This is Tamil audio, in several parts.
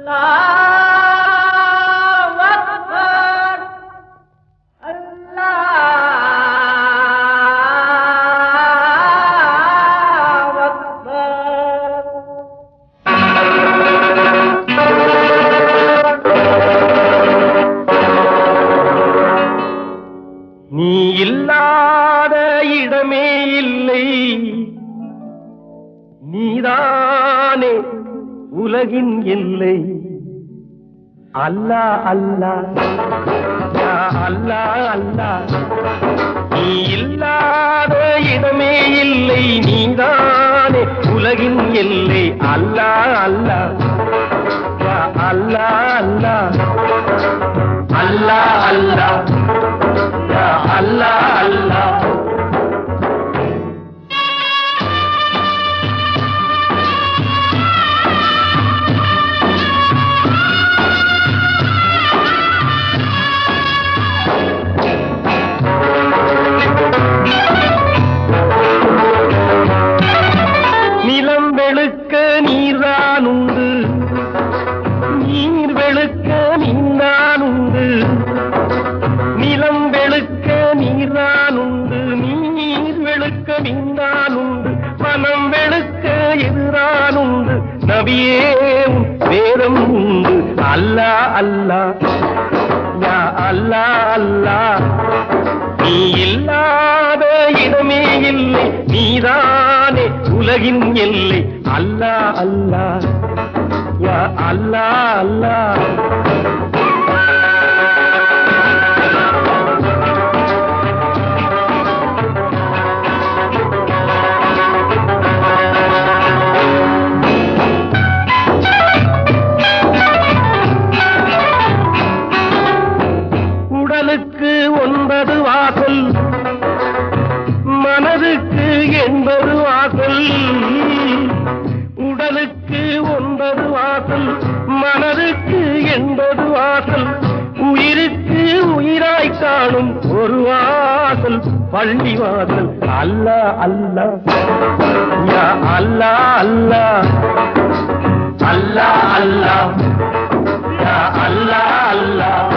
நீ இல்லாத இடமே இல்லை, நீதானே உலகின் எல்லை. அல்லாஹ் அல்லாஹ் யா அல்லாஹ் அல்லாஹ். நீ இல்லாத இடமே இல்லை, நீதானே உலகின் எல்லை. அல்லாஹ் அல்லாஹ் யா அல்லாஹ் அல்லாஹ். அல்லாஹ் அல்லாஹ் யா அல்லாஹ் அல்லாஹ். நிலம் வெளுக்க நீர்தான் உண்டு, நீர் வெளுக்க நீந்தான் உண்டு. நிலம் வெளுக்க நீர்தான் உண்டு, நீர் வெளுக்க நீந்தான் உண்டு. மனம் வெளுக்க எதிரான் உண்டு, நபியே உன் வேதம் உண்டு. அல்லாஹ் அல்லாஹ் யா அல்லாஹ் அல்லாஹ். நீ இல்லாத இடமே இல்லை, நீதானே உலகின் எல்லை. அல்லாஹ் அல்லாஹ் யா அல்லாஹ் அல்லாஹ். உடலுக்கு 9 வாசல், மனதுக்கு 80 வாசல். உடலுக்கு 9 வாசல், மனதுக்கு 80 வாசல். உயிருக்கு உயிராய் காணும் ஒரு வாசல், பள்ளி வாசல். அல்லாஹ் அல்லாஹ் யா அல்லாஹ் அல்லாஹ். அல்லாஹ் அல்லாஹ் யா அல்லாஹ் அல்லாஹ்.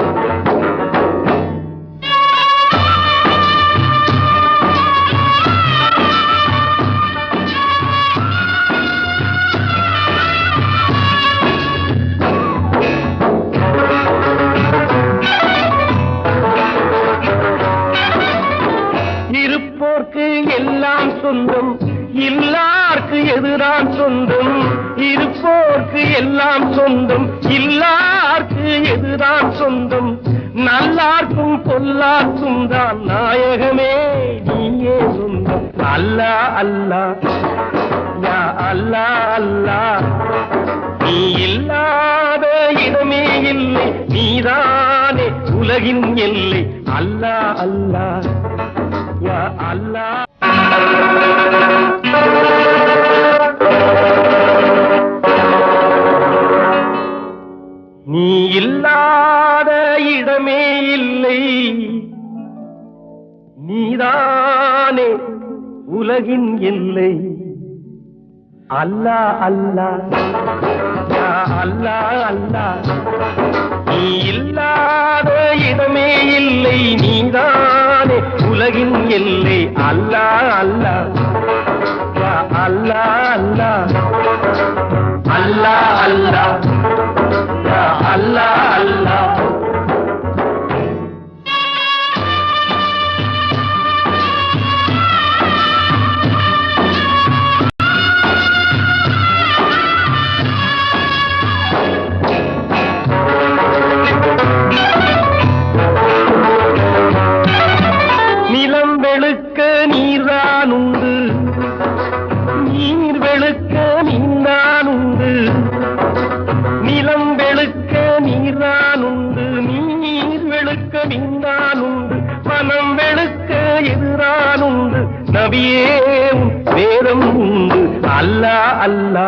இருப்போர்க்கு எல்லாம் சொந்தம், இல்லார்க்கு எதிரான் சொந்தம். இருப்போர்க்கு எல்லாம் சொந்தம், இல்லார்க்கு எதிரான் சொந்தம். நல்லார்க்கும் பொல்லார்க்கும் தான் நாயகமே நீயே சொந்தம். அல்லாஹ் அல்லாஹ் யா அல்லாஹ் அல்லாஹ். நீ இல்லாத இடமே இல்லை, நீதானே உலகின் எல்லை. அல்லாஹ் அல்லாஹ் யா அல்லாஹ். நீ இல்லாத இடமே இல்லை, நீதானே உலகின் எல்லை. அல்லாஹ் அல்லாஹ் யா அல்லாஹ் அல்லாஹ். நீ இல்லாத இடமே இல்லை, நீதானே உலகின் எல்லை. அல்லாஹ் அல்லாஹ் யா அல்லாஹ் அல்லாஹ். அல்லாஹ் அல்லாஹ் யா அல்லாஹ் அல்லாஹ். நிலம் வெளுக்க நீர்தான் உண்டு, நீர் வெளுக்க நீந்தான் உண்டு. நிலம் வெளுக்க நீர்தான் உண்டு, நீர் வெளுக்க நீந்தான் உண்டு. மனம் வெளுக்க எதிரான் உண்டு, நபியே உன் வேதம் உண்டு. அல்லாஹ் அல்லாஹ்